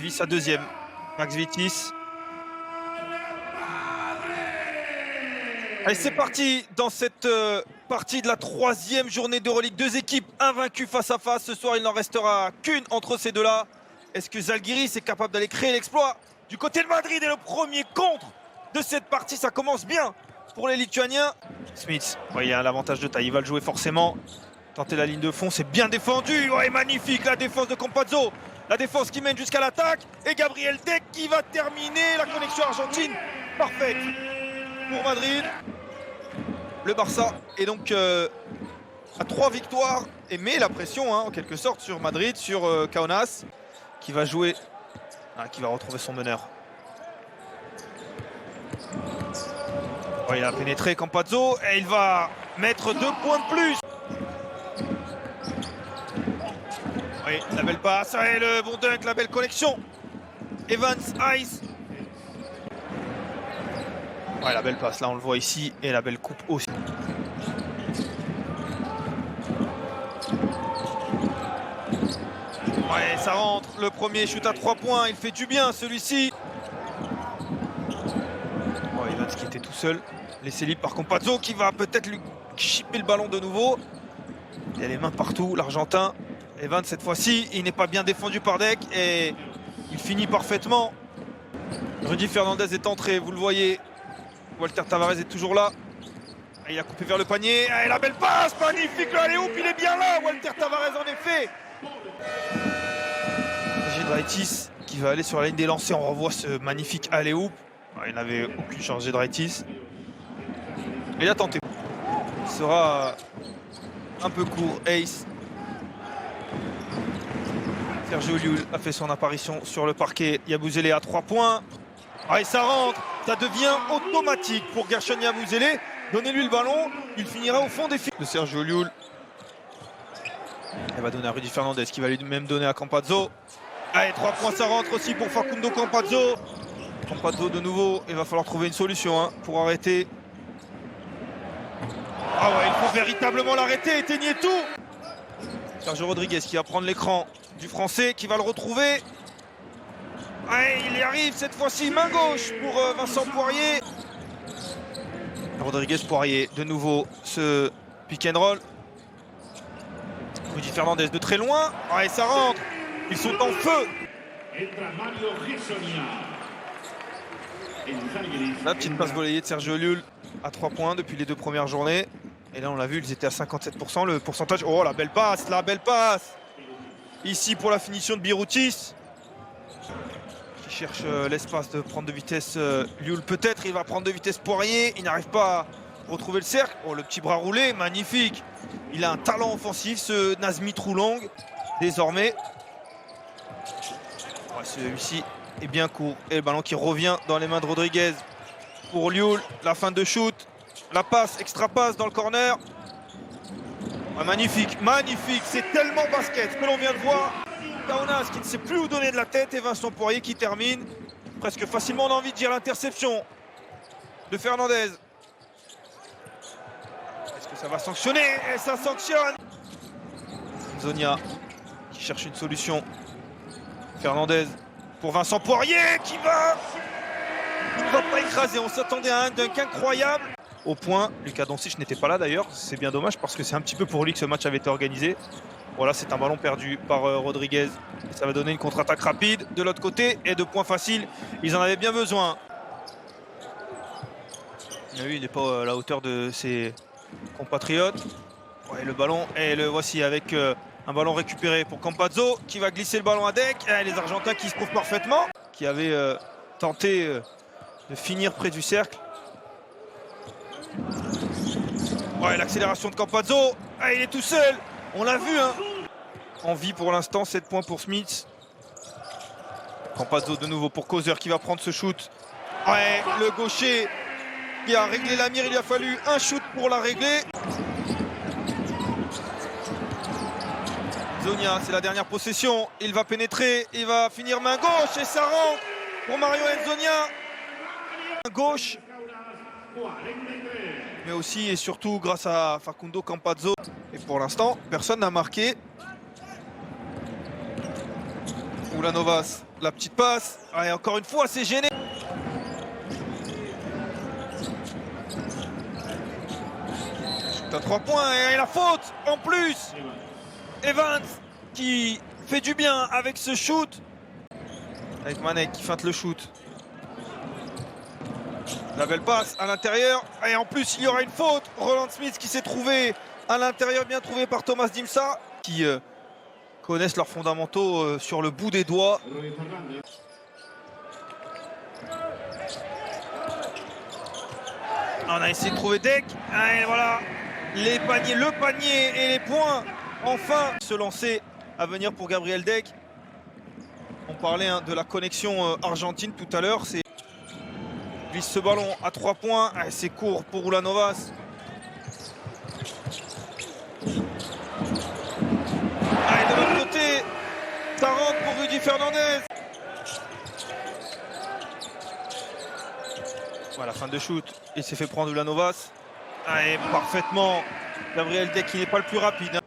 vit sa deuxième. Max Vitis. Allez, c'est parti dans cette partie de la troisième journée d'Euroleague. Deux équipes invaincues face à face. Ce soir, il n'en restera qu'une entre ces deux-là. Est-ce que Žalgiris est capable d'aller créer l'exploit du côté de Madrid? Et le premier contre de cette partie, ça commence bien pour les Lituaniens. Smits, ouais, il a l'avantage de taille, il va le jouer forcément. Tenter la ligne de fond, c'est bien défendu. Ouais, magnifique la défense de Campazzo. La défense qui mène jusqu'à l'attaque. Et Gabriel Deck qui va terminer la connexion argentine. Parfaite pour Madrid. Le Barça est donc à 3 victoires et met la pression en quelque sorte sur Madrid, sur Kaunas qui va jouer, qui va retrouver son meneur. Ouais, il a pénétré Campazzo et il va mettre 2 points de plus. Oui, la belle passe et le bon dunk, la belle connexion. Evans, Ice. Ouais, la belle passe, là on le voit ici, et la belle coupe aussi. Ouais, ça rentre, le premier shoot à 3 points, il fait du bien celui-ci. Oh, Evans qui était tout seul, laissé libre par Campazzo qui va peut-être lui chipper le ballon de nouveau. Il a les mains partout, l'Argentin. Evans cette fois-ci, il n'est pas bien défendu par Deck et il finit parfaitement. Rudy Fernandez est entré, vous le voyez. Walter Tavares est toujours là. Et il a coupé vers le panier. Et la belle passe, magnifique le alley-oop, il est bien là, Walter Tavares en effet. Giedraitis qui va aller sur la ligne des lancers. On revoit ce magnifique alley-oop. Il n'avait aucune chance, Giedraitis. Il a tenté. Il sera un peu court, Ace. Sergio Llull a fait son apparition sur le parquet. Yabusele à 3 points. Et ça rentre, ça devient automatique pour Guerschon Yabusele. Donnez-lui le ballon, il finira au fond des filets de Sergio Llull. Elle va donner à Rudy Fernandez qui va lui même donner à Campazzo. Allez, 3 points, ça rentre aussi pour Facundo Campazzo. Campazzo de nouveau, il va falloir trouver une solution pour arrêter. Ah ouais, il faut véritablement l'arrêter, éteignez tout. Sergio Rodriguez qui va prendre l'écran du français, qui va le retrouver. Ouais, il y arrive cette fois-ci, main gauche pour Vincent Poirier. Rodriguez-Poirier, de nouveau ce pick and roll. Rudy Fernandez de très loin. Ouais, ça rentre. Ils sont en feu. La petite passe volleyée de Sergio Llull à 3 points depuis les 2 premières journées. Et là, on l'a vu, ils étaient à 57%. Le pourcentage. Oh, la belle passe, la belle passe. Ici pour la finition de Biroutis. Qui cherche l'espace de prendre de vitesse Llull. Peut-être il va prendre de vitesse Poirier. Il n'arrive pas à retrouver le cercle. Oh, le petit bras roulé, magnifique. Il a un talent offensif, ce Nazmi Troulong, désormais. Ouais, celui-ci est bien court. Et le ballon qui revient dans les mains de Rodriguez. Pour Llull, la fin de shoot. La passe, extra passe dans le corner. Ouais, magnifique, magnifique. C'est tellement basket que l'on vient de voir. Kaunas qui ne sait plus où donner de la tête. Et Vincent Poirier qui termine presque facilement. On a envie de dire l'interception de Fernandez. Est-ce que ça va sanctionner? Et ça sanctionne. Zonia qui cherche une solution. Fernandez pour Vincent Poirier qui va... Il ne va pas écraser. On s'attendait à un dunk incroyable. Au point, Luka Doncic n'était pas là d'ailleurs. C'est bien dommage parce que c'est un petit peu pour lui que ce match avait été organisé. Voilà, c'est un ballon perdu par Rodriguez. Et ça va donner une contre-attaque rapide de l'autre côté et de points faciles. Ils en avaient bien besoin. Oui, il n'est pas à la hauteur de ses compatriotes. Ouais, le ballon, et le voici avec un ballon récupéré pour Campazzo qui va glisser le ballon à Deck. Et les Argentins qui se trouvent parfaitement, qui avaient tenté de finir près du cercle. Ouais, l'accélération de Campazzo. Ah, il est tout seul. On l'a vu, En vie pour l'instant, 7 points pour Smits. Campazzo de nouveau pour Causeur qui va prendre ce shoot. Ouais, le gaucher qui a réglé la mire. Il lui a fallu un shoot pour la régler. Zonia, c'est la dernière possession. Il va pénétrer. Il va finir main gauche et ça rentre pour Mario Hezonja. Main gauche. Mais aussi et surtout grâce à Facundo Campazzo. Et pour l'instant, personne n'a marqué. Ulanovas, la petite passe. Et encore une fois, c'est gêné. Shoot à 3 points et la faute en plus. Evans qui fait du bien avec ce shoot. Avec Manek qui feinte le shoot. La belle passe à l'intérieur. Et en plus, il y aura une faute. Roland Smith qui s'est trouvé à l'intérieur, bien trouvé par Thomas Dimsa. Qui connaissent leurs fondamentaux sur le bout des doigts. On a essayé de trouver Deck. Et voilà, les paniers, le panier et les points. Enfin, se lancer à venir pour Gabriel Deck. On parlait de la connexion argentine tout à l'heure. C'est glisse ce ballon à 3 points. C'est court pour Ulanovas. Et de l'autre côté, ça rentre pour Rudy Fernandez. Voilà, fin de shoot. Il s'est fait prendre Ulanovas. Et parfaitement, Gabriel Deck qui n'est pas le plus rapide.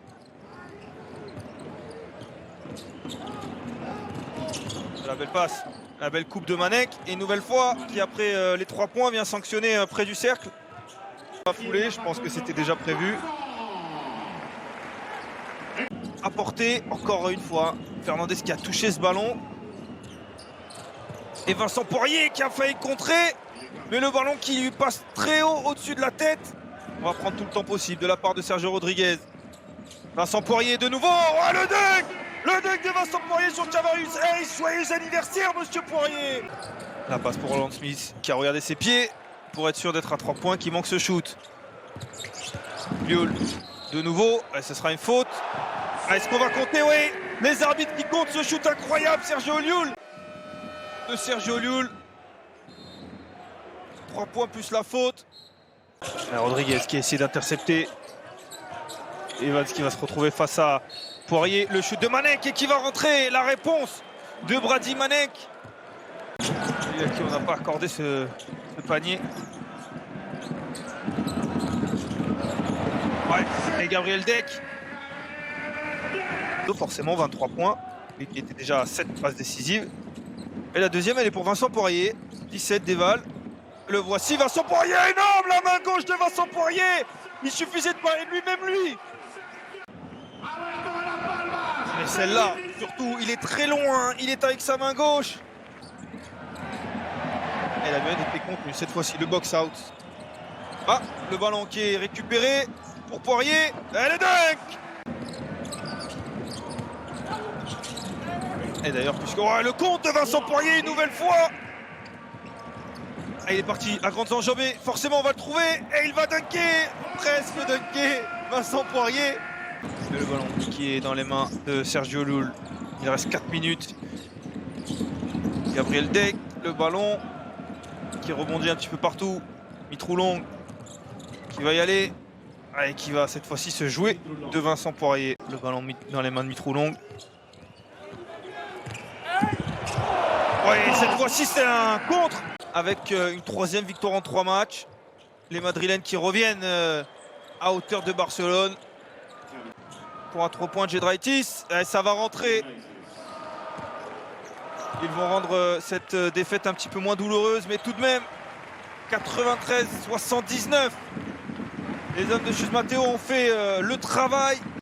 La belle passe, la belle coupe de Manek. Et une nouvelle fois, qui après les 3 points vient sanctionner près du cercle. Pas foulé, je pense que c'était déjà prévu. Apporté encore une fois. Fernandez qui a touché ce ballon. Et Vincent Poirier qui a failli contrer. Mais le ballon qui lui passe très haut au-dessus de la tête. On va prendre tout le temps possible de la part de Sergio Rodriguez. Vincent Poirier de nouveau. Oh, le dunk! Le dunk de Vincent Poirier sur Chavarus. Hey, joyeux anniversaire, monsieur Poirier! La passe pour Roland Smith qui a regardé ses pieds pour être sûr d'être à 3 points, qui manque ce shoot. Llull de nouveau. Et ce sera une faute. Est-ce qu'on va compter? Oui. Les arbitres qui comptent ce shoot incroyable, Sergio Llull. De Sergio Llull. 3 points plus la faute. Et Rodriguez qui essaie d'intercepter. Evans qui va se retrouver face à Poirier. Le shoot de Manek et qui va rentrer. La réponse de Brady Manek. Lui à qui on n'a pas accordé ce panier. Ouais. Et Gabriel Deck. Forcément 23 points. Mais qui était déjà à 7 passes décisives. Et la deuxième, elle est pour Vincent Poirier. 17 déval. Le voici, Vincent Poirier, énorme, la main gauche de Vincent Poirier. Il suffisait de parler de lui-même, lui. Mais celle-là, surtout, il est très loin. Il est avec sa main gauche. Et la mienne était contenue, cette fois-ci, le box-out. Ah, le ballon qui est récupéré pour Poirier. Et le dunk. Et d'ailleurs, puisque le compte de Vincent Poirier, une nouvelle fois. Et il est parti à grandes enjambées. Forcément, on va le trouver. Et il va dunker. Presque dunker. Vincent Poirier. Et le ballon qui est dans les mains de Sergio Llull. Il reste 4 minutes. Gabriel Deck. Le ballon qui rebondit un petit peu partout. Mitroulong qui va y aller. Et qui va cette fois-ci se jouer de Vincent Poirier. Le ballon dans les mains de Mitroulong. Ouais, cette fois-ci c'est un contre avec une 3e victoire en 3 matchs. Les Madrilènes qui reviennent à hauteur de Barcelone. Pour un 3 points de Giedraitis, ça va rentrer. Ils vont rendre cette défaite un petit peu moins douloureuse, mais tout de même 93-79. Les hommes de Chus Matteo ont fait le travail.